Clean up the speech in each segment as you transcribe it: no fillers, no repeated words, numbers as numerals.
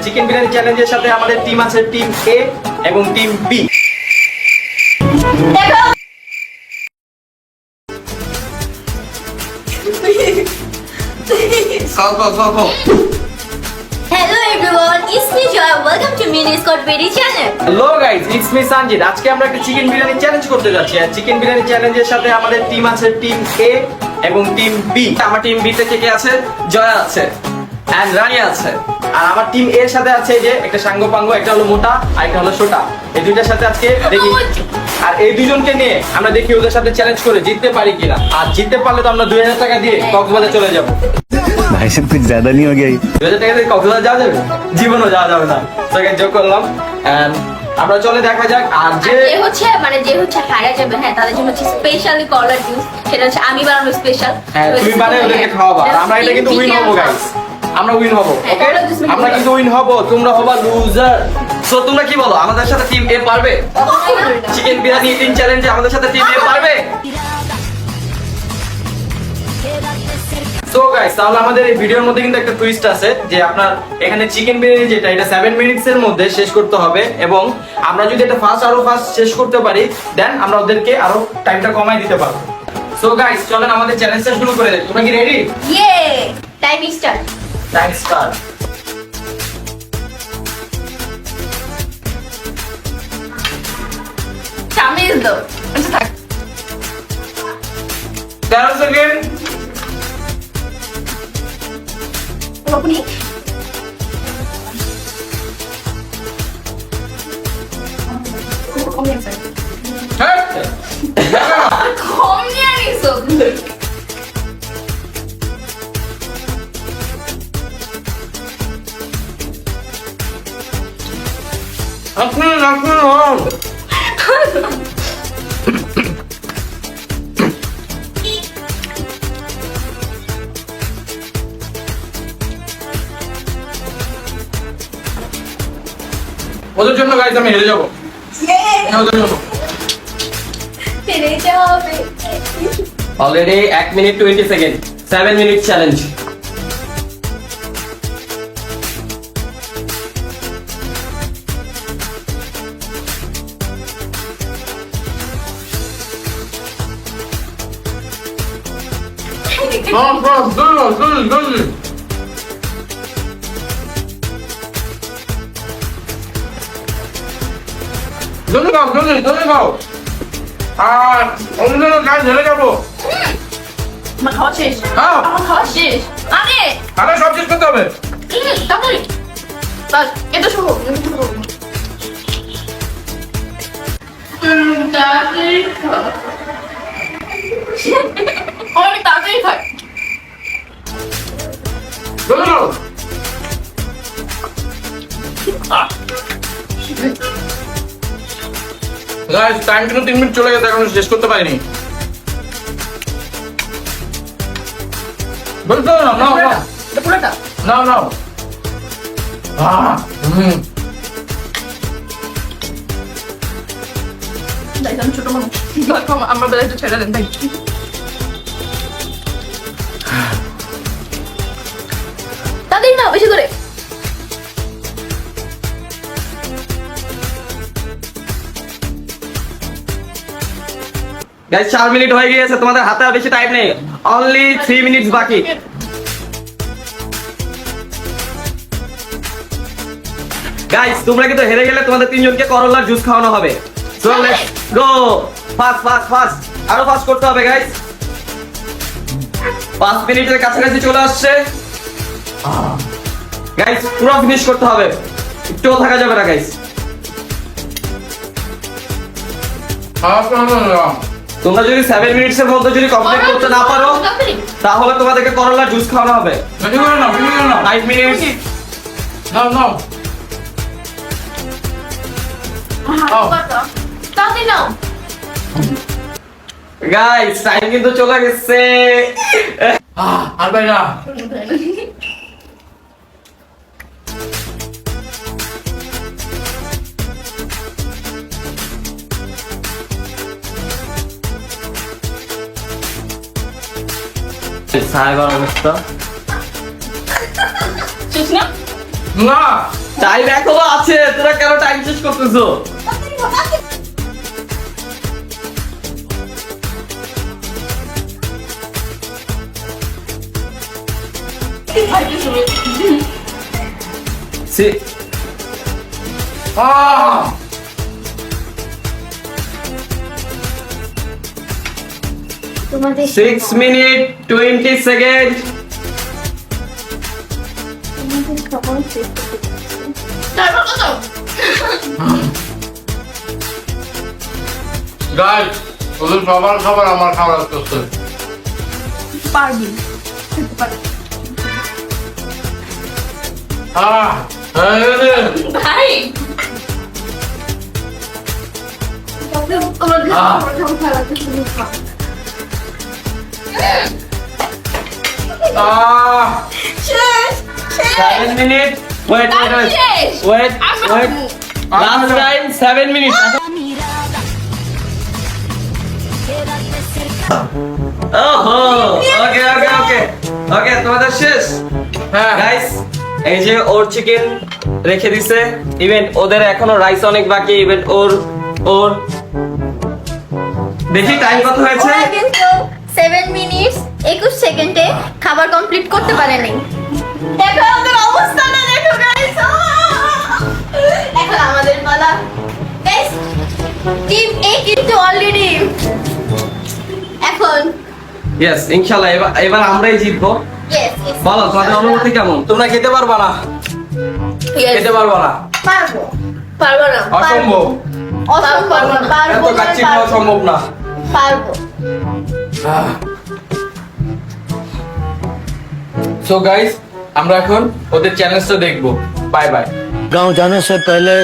Chicken biryani চ্যালেঞ্জের সাথে আমাদের টিম আছে টিম এ এবং team B. Hello everyone, it's me Joy. Welcome to Mini Scott Berry channel. Hello guys, it's me Sanjit. আজকে আমরা একটা চিকেন বিরিয়ানি চ্যালেঞ্জ করতে যাচ্ছি। আর চিকেন বিরিয়ানি চ্যালেঞ্জের সাথে আমাদের টিম আছে টিম এ এবং টিম বি। আমার টিম বি তে কে আছে? জয়া আছে এন্ড রানী আছে। আর আমার টিম এর সাথে আছে যে একটা সাঙ্গপাঙ্গ, একটা হলো মোটা আর একটা হলো ছোটা। এই দুইটার সাথে আজকে দেখি, আর এই দুজনকে নিয়ে আমরা দেখি ওদের সাথে চ্যালেঞ্জ করে জিততে পারি কিনা। আর জিততে পারলে তো আমরা 2000 টাকা দিয়ে কক্সবাজার চলে যাবো। भाई साहब कुछ ज्यादा नहीं हो गया? 2000 টাকা দিয়ে কক্সবাজার যাওয়া যাবে? জীবনও যাওয়া যাবে না। তাকে যোগ করলাম and আমরা চলে দেখা যাক। আর যে হচ্ছে হারা যাবে, হ্যাঁ তাদের জন্য হচ্ছে স্পেশালি কলার জুস, সেটা হচ্ছে আমি বানানো স্পেশাল। হ্যাঁ তুমি বানাই ওদেরকে খাওয়াবা। আর আমরা এটা কিন্তু উইন হবো গাইস, আমরা উইন হবো। ওকে আমরা কিন্তু উইন হবো, তোমরা হবা লুজার। সো তোমরা কি বলো, আমাদের সাথে টিম এ পারবে? চিকেন বিরিয়ানি ইটিং চ্যালেঞ্জে আমাদের সাথে টিম এ পারবে? সো গাইস, তাহলে আমাদের এই ভিডিওর মধ্যে কিন্তু একটা টুইস্ট আছে যে আপনার এখানে চিকেন বিরিয়ানি যেটা এটা 7 মিনিটস এর মধ্যে শেষ করতে হবে, এবং আমরা যদি এটা আরো ফাস্ট শেষ করতে পারি দেন আমরা ওদেরকে আরো টাইমটা কমাই দিতে পারবো। সো গাইস চলেন আমাদের চ্যালেঞ্জটা শুরু করে দেই। তোমরা কি রেডি? ইয়ে টাইম স্টার্ট। Time start. চামিজ দাও। আচ্ছা থাক। 13 সেকেন্ড। আপনি কম নিয়ে নিছো। আপনি ওদের জন্য গাইস আমি হেরে যাবো। ওদের জন্য হেরে যাবে। Already 1 minute 20 second, 7 minute challenge. জলদি খাও। আর অন্য গাছ হেরে যাবো। আমার খাওয়া শেষ। খাও। আমার খাওয়া শেষ। আরে আরে সব শেষ করতে হবে। তাড়াতাড়ি বাস এটা শুরু। তাড়াতাড়ি খাও। অনেক তাড়াতাড়ি খাই। জলদি খাও। গাইস টাইম কিন্তু 3 মিনিট চলে গেছে, এখনো শেষ করতে পারিনি। বলতো না নাও নাও এটা পুরোটা নাও নাও। তাই আমি ছোট মানুষ, আমার বেলা একটু ছেড়ে দেন ভাই। তাড়াতাড়ি নাও বেশি করে। গাইস 4 মিনিট হয়ে গিয়েছে, তোমাদের হাতে আর বেশি টাইম নেই, অনলি 3 মিনিটস বাকি। গাইস তোমরা কিন্তু হেরে গেলে তোমাদের তিনজনকে করলার জুস খাওয়ানো হবে। So let's go, fast fast fast, আরো ফাস্ট করতে হবে গাইস। 5 মিনিটের কাছাকাছি চলে আসছে গাইস, পুরো ফিনিশ করতে হবে, একটুও থাকা যাবে না গাইস। তোমরা যদি 7 মিনিটস এর মধ্যে যদি কমপ্লিট করতে না পারো তাহলে তোমাদেরকে করলার জুস খাওয়ানো হবে। 5 মিনিট। নাও নাও। তাড়াতাড়ি নাও। গাইস টাইম কিন্তু চলে গেছে। আর ভাই না। সাহেবের অবস্থা শেষ না? না টাইম এখনো আছে, তোরা কেন টাইম শেষ করতেছো? তোমাদের 6 মিনিট 20 সেকেন্ড। খবর শেষ করতে তারপর কত? গাইস ওদের সবার খাবার আমার খাবার করতে পারবি ভাই তোমার খেলাতে শুরু কর শেষ 7 minute. Wait wait wait, last time 7 minute. ওহো, ওকে ওকে ওকে ওকে, তোমাদের শেষ। হ্যাঁ গাইস, এই যে ওর চিকেন রেখে দিছে, ইভেন ওদের এখনো রাইস অনেক বাকি, ইভেন ওর ওর দেখি টাইম কত হয়েছে। ওরা কিন্তু 7 মিনিট 21 সেকেন্ডে খাবার কমপ্লিট করতে পারে নাই। দেখো ওদের অবস্থাটা দেখো গাইস। এখন আমাদের পালা। গাইস টিম এ কিন্তু অলরেডি এখন ইয়েস, ইনশাআল্লাহ এবার আমরাই জিতবো। ইয়েস বলো তোমাদের অনুভূতি কেমন? তোমরা খেতে পারবা না, খেতে পারবা না, পারবো পারবো না অসম্ভব, অসম্ভব পারবো এত কাচ্চি খাওয়া সম্ভব না। পারবো সো গাইস আমরা এখন ওদের চ্যালেঞ্জটা দেখবো। Bye bye. गांव जाने से पहले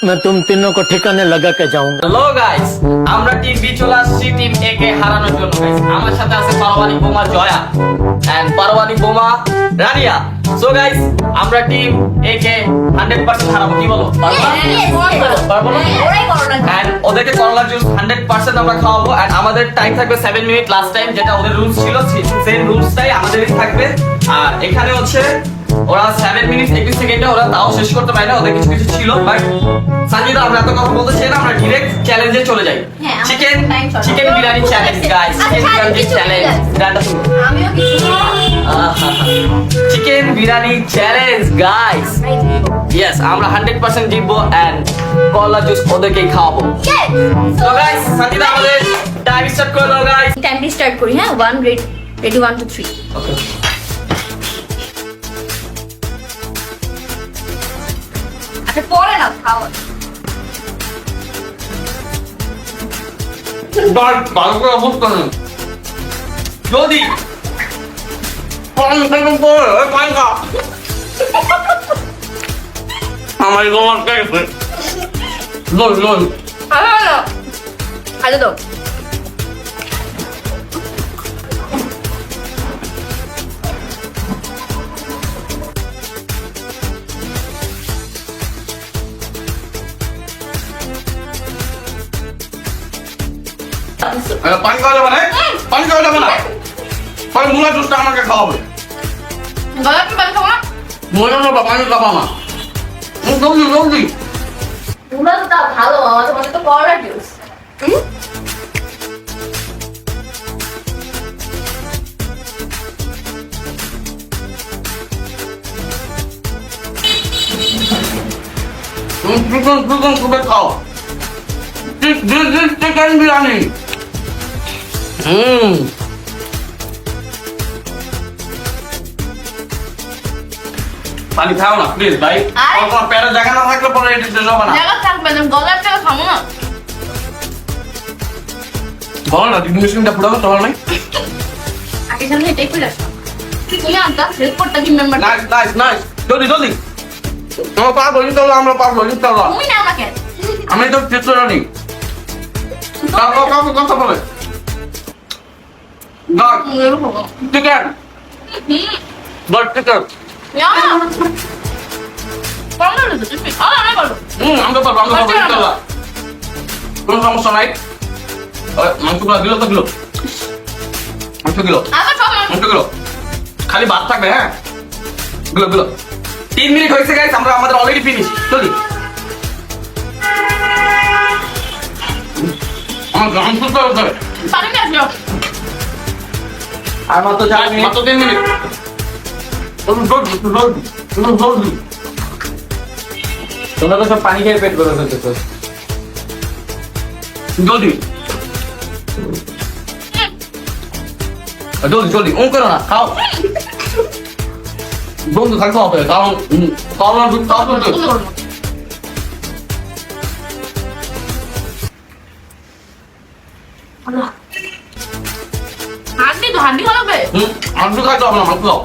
मैं तुम तीनों को ठिकाने लगा के जाऊंगा। হ্যালো গাইস, আমরা টিম বি চলে আসছি টিম এ কে হারানোর জন্য। গাইস আমার সাথে আছে পারওয়ানি বোমা জয়া এন্ড পারওয়ানি বোমা রানিয়া। সো গাইস আমরা টিম এ কে 100% হারাবো, কি বলো? পারবো না? ওরাই করো না এন্ড ওদেরকে করলা জুস 100% আমরা খাওয়াবো। এন্ড আমাদের টাইম থাকবে 7 মিনিট লাস্ট টাইম, যেটা ওদের রুলস ছিল, সেম রুলসটাই আমাদেরই থাকবে। আর এখানে হচ্ছে ওরা 7 মিনিট 21 সেকেন্ডে ওরা তাও শেষ করতে পারে না, ওদের কিছু কিছু ছিল। বাট সঞ্জিদা, আমরা এত কথা বলতে চাই না, আমরা ডিরেক্ট চ্যালেঞ্জে চলে যাই। হ্যাঁ, আমার chicken time short. Chicken biryani challenge guys, আচ্ছা, চিকেন বিরিয়ানি কিছু চ্যালেঞ্জ। বিলাস। গানটা শুনো। আমিও কিছু chicken biryani challenge guys. Yes, আমরা 100% জিতবো এন্ড কলা জুস ওদেরকেই খাওয়াবো। তো গাইস, সঞ্জিদা আমাদের টাইম স্টার্ট করে দাও গাইস। টাইমটি স্টার্ট করি। হ্যাঁ 1 রেডি 1 2 3 ওকে। আচ্ছা পরে না খাওয়া বাট ভালো করে অবস্থা নেই। জলদি আমার গোমার খাইছে লোল লোল। আগে দাও পানি খাওয়া যাবে না, পানি খাওয়া যাবে না, পানি মুলা জুসটা আমাকে খাওয়াবে। গলাতে পানি খাবো না মনে নেবা, পানি খাবা না, জলদি জলদি। তোমরা তো তা ভালো মামা, তোমাদের তো করলা জুস তুমি চিকেন চিকেন খুবই খাও, চিকেন বিরিয়ানি। পানি খাও না প্লিজ ভাই, আরে। তোমার পেটে জায়গা না থাকলে পরে এটা শেষ হবে না। জায়গা থাকবে না, গলার থেকে খাবো না। বলো না, 2 মিনিটটা ফুটাবো তোমার নাই। আগে সামনে এটাই করে আসো। তুমি আনতা হেল্প করতে কি মেম্বার নাইস নাইস নাইস, জলদি জলদি। আমরা পারবো ইনশাআল্লাহ, আমরা পারবো ইনশাআল্লাহ। তুমি না আমাকে আমি তো চিত্র জানি। কাউকে কথা বলে গাছ চিকেন বল চিকেন। আমরা পারবো ইনশাআল্লাহ, কোনো সমস্যা নাই। মাংসগুলো দিল তো দিল। মাংসগুলো মাংসগুলো খালি ভাত থাকবে, হ্যাঁ গুলো গুলো 3 মিনিট হয়েছে গাইস, আমরা আমাদের অলরেডি ফিনিশ। চলি আমার গান শুনতে হবে আর মাত্র 4 মিনিট। মাত্র 3 মিনিট। তোমরা তো সব পানি খেয়ে পেট ভরে ফেলতেছো। জলদি জলদি জলদি ও করো না, খাও বন্ধু থাকতে হবে, কারণ খাওয়া দুধ খাওয়া হান্ডি খাবে মাংস খাইতে হবে না, মাংস খাও।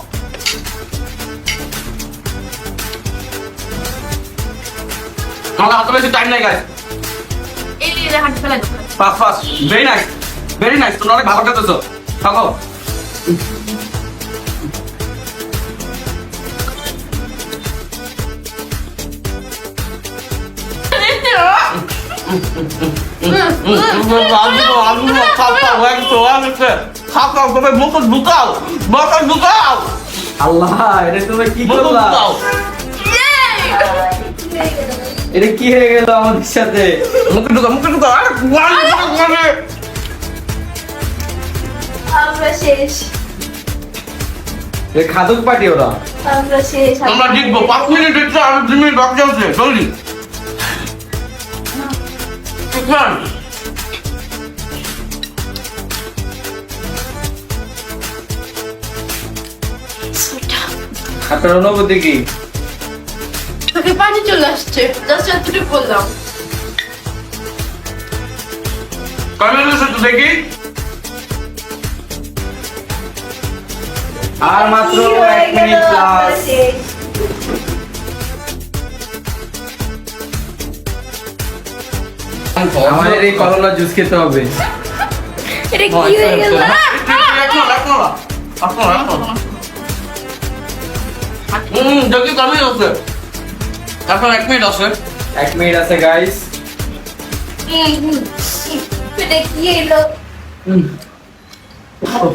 আমার হাতে বেশি টাইম নাই গাইস, এই হান্ডি ফেলাই দাও। Fast fast. ভেরি নাইস, তোমরা অনেক ভালো খেতেছো, খাও। আল্লাহ, এটা তুমি কি করলা? এটা কি হয়ে গেল আমাদের সাথে? আমরা শেষ, এ খাদক পাটি ওরা। আমরা শেষ। আমরা জিতবো, 5 মিনিট দিচ্ছে আর 2 মিনিট বাকি আছে, জলদি। আপনার অনুভূতি কি? তোকে পানি চলে আসছে, জাস্ট এতটুকু বললাম। দেখি আর মাত্র 1 মিনিট প্লাস। আমাদের এই করলা জুস খেতে হবে। এটা কি হয়ে গেল? দেখি কমই আছে, এখন 1 মিনিট আছে। 1 মিনিট আছে গাইস। এটা কি এলো? খাও।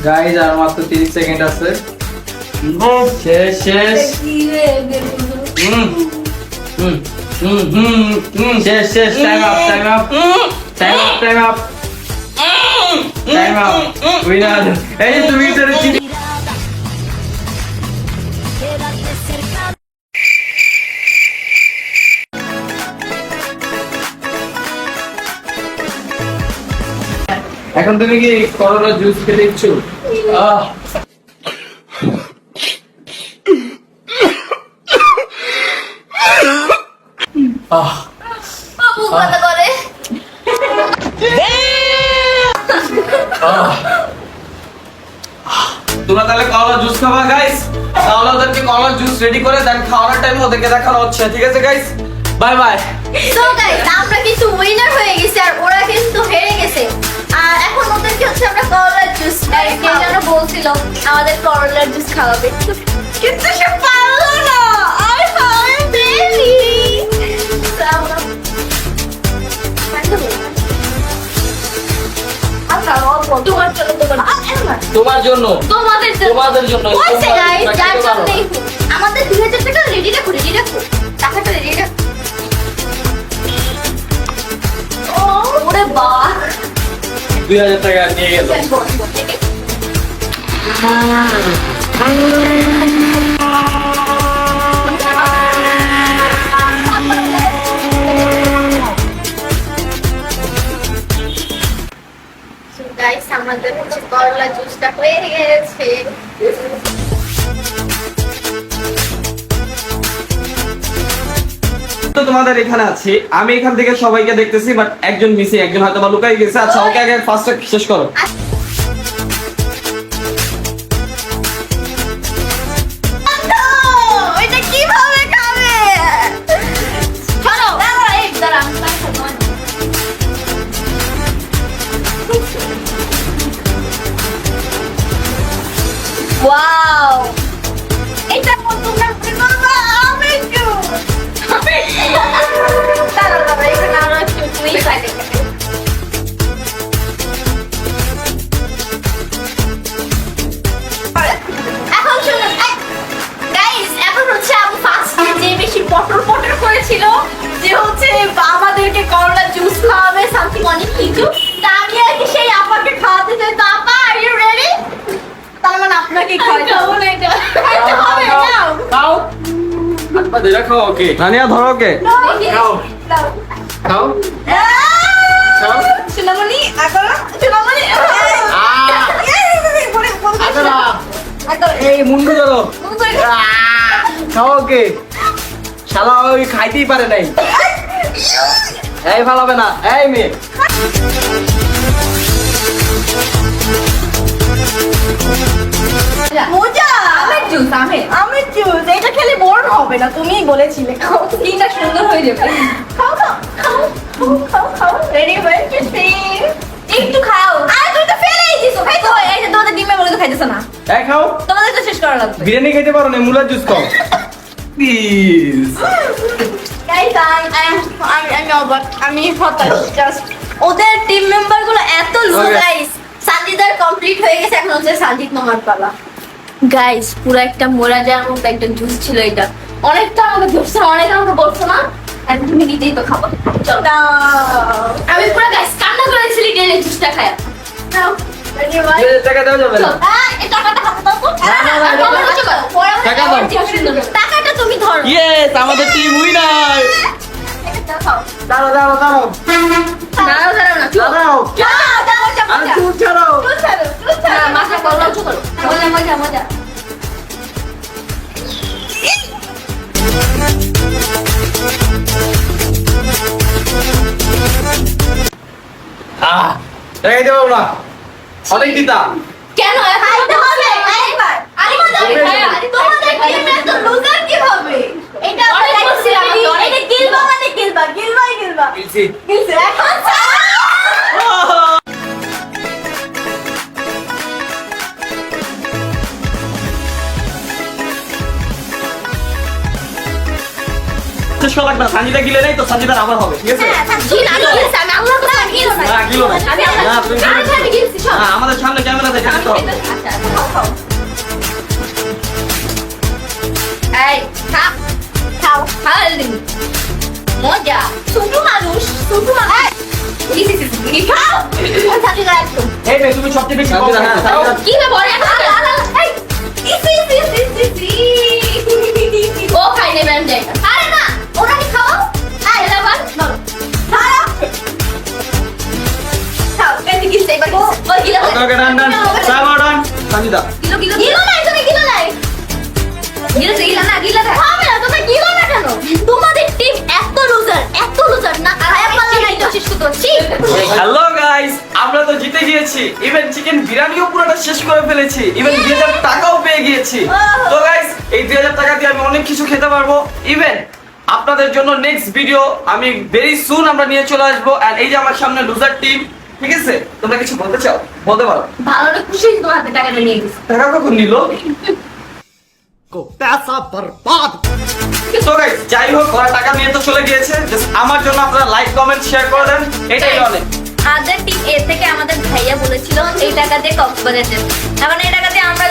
গাইস আর মাত্র 30 সেকেন্ড আছে। শেষ। কি হয়ে গেল? শেষ। Time up. উইনার। এই যে তুমি এটা চিনি। এখন তুমি কি করলা জুস খেতে ইচ্ছুক? বাবু কথা করে। তোমরা তাহলে করলা জুস খাবা গাইস, তাহলে ওদেরকে করলা জুস রেডি করে দেন, খাওয়ার টাইমে ওদেরকে দেখানো হচ্ছে, ঠিক আছে guys? Bye bye. So guys, আমরা কিন্তু উইনার হয়ে গেছি আর ওরা কিন্তু হেরে গেছে। আর এখন ওদেরকে হচ্ছে আমরা করলার জুস কে যেন বলছিল আমাদের করলার জুস খাওয়াবে, কিন্তু সে পারলো না। আর হাই বেলি তোমার জন্য, তোমাদের জন্য হয়েছে গাইস, যার জন্যই আমাদের 2000 টাকা রেডি রাখো, টাকাটা রেডি রাখো। ওরে বাবা, 2000 টাকা নিয়ে গেল। গাইস আমাদের হচ্ছে করলা জুসটা হয়ে গেছে। তো তোমাদের এখানে আছি, আমি এখান থেকে সবাইকে দেখতেছি, বাট একজন মিসিং, একজন হয়তো বা লুকাই গেছে। আচ্ছা, ওকে আগে ফার্স্ট শেষ করো। এটা কিভাবে ওয়াও, এটা তোমরা মনে করবা আমি কেউ দাঁড়াও দাঁড়াও, এখানে আমরা একটু টুইস্ট আছে। এখন শুনুন গাইস, এখন হচ্ছে আমি ফার্স্ট যে বেশি পটর পটর করেছিল যে হচ্ছে আমাদেরকে করলা জুস খাওয়াবে সামথিং অনেক কিছু, তা আমি আর কি সেই আপাকে খাওয়াতে চাই। তো আপা আর ইউ রেডি? তার মানে আপনাকে খাওয়াতে হবে না, এটা খাইতে হবে নাও খাও আপা দুইটা খাও। ওকে নানিয়া ধরো। ওকে খাও খাও খাও। সোনামণি আগো, সোনামণি এই মুন্ডু ধরো খাও। ওকে শালা ওই খাইতেই পারে নাই। এই ভালো হবে না। এই মেয়ে মজা। আমের জুস, আমের জুস, এটা খেলে বোর হবে না, তুমিই বলেছিলে। খাও, স্কিনটা সুন্দর হয়ে যাবে। খাও খাও খাও খাও খাও। Ready when to see. একটু খাও। আর তুই তো ফেলেই দিছো। খাইতে হয়, এই যে তোমাদের ডিমে বলে তো খাইতেছ না। এই খাও। তোমাদের তো শেষ করা লাগবে। বিরিয়ানি খেতে পারো না, মুলার জুস খাও প্লিজ। গাইস, আমি অবাক, আমি হতাশ জাস্ট। ওদের টিম মেম্বার গুলো এত লুজ। Okay. গাইস, সানজিদার কমপ্লিট হয়ে গেছে, এখন হচ্ছে সানজিদ মামার পালা। গাইস, পুরো একটা মোরা যাওয়ার মতো একটা জুস ছিল এটা। অনেকটা আমাকে ধরছে, অনেক আমাকে বলছো না, আর তুমি নিজেই তো খাবো। চলো, আমি পুরো গাইস কান্না করেছিলি ডেলি জুসটা খায়া। নাও, ready, one. টাকা দেওয়া যাবে না। চল, এই টাকাটা হাতে দাও তো। না, না, না, আমার কিছু করো, পরে আমার টাকা দাও। আবার সুন্দর হবে। টাকাটা তুমি ধরো। ইয়েস, আমাদের টিম উইনার। এটা খাও। দাঁড়াও দাঁড়াও দাঁড়াও দাঁড়াও দাঁড়াও না, দাঁড়াও। মজা আর চুপ ছাড়ো। না, মাথা বললাম ছোট করো। মজা মজা মজা। টাকা দিতে পারবো না, অনেক দিতা। কেন খাইতে হবে আরেকবার? আরেকবার খায়া। তোমাদের টিমে তো লুজার কি হবে? এটা আমরা দেখছিলাম, এটা গিলবা মানে গিলবা, গিলবাই গিলবা। বলছি গিলছে এখন শেষ করা লাগবে না। সানজিদা গিলে নাই তো সানজিদার আমার হবে, ঠিক আছে? জিন আমি গিলছি, আমি আল্লাহর কথা গিলছি। না, গিলো না। আমি আল্লাহ না, তুমি আমি গিলছি সব। হ্যাঁ, আমাদের সামনে ক্যামেরা দেখে দিতে হবে। আচ্ছা, খাও খাও। এই খা খাও খাও দিন মজা ছোট মানুষ এই খাও সাথে একটু এই মেয়ে, তুমি সবচেয়ে বেশি সানজিদা, হ্যাঁ, সানজিদা। কি ব্যাপার এই ও খাই নেবেন যাই আরে না ওনাকে খাও আই লাভার ধরো খাও খাও এই কি সেই বাকি ওই গিলা ওকে ডান ডান সাবা ডান সানজিদা। গিলো গিলো গিলো নাই তুমি গিলো নাই গিলো না হবে না তুমি গিলো না কেন তোমাদের টিম এত লুজার না খায়া পারলে নাই তো শেষ করতে হ্যালো গাইস, আমরা তো জিতে গিয়েছি। ইভেন চিকেন বিরিয়ানিও পুরোটা শেষ করে ফেলেছি। ইভেন 2000 টাকাও পেয়ে গিয়েছি। তো গাইস, এই 2000 টাকা দিয়ে আমি অনেক কিছু খেতে পারবো। ইভেন আপনাদের জন্য নেক্সট ভিডিও আমি ভেরি সুন আমরা নিয়ে চলে আসবো। এন্ড এই যে আমার সামনে লুজার টিম, ঠিক আছে? তোমরা কিছু বলতে চাও? বলতে পারো। ভালো না খুশি তোমার হাতে টাকাটা নিয়ে গেছি টাকা কখন নিল? তো গাইস, যাই হোক, ওরা টাকা নিয়ে তো চলে গিয়েছে। Just আমার জন্য আপনারা লাইক কমেন্ট শেয়ার করে দেন, এটাই অনেক। আমাদের টিম এ থেকে আমাদের ভাইয়া বলেছিল এই টাকা দিয়ে কক্সবাজার যাবে এখন এই টাকা দিয়ে আমরা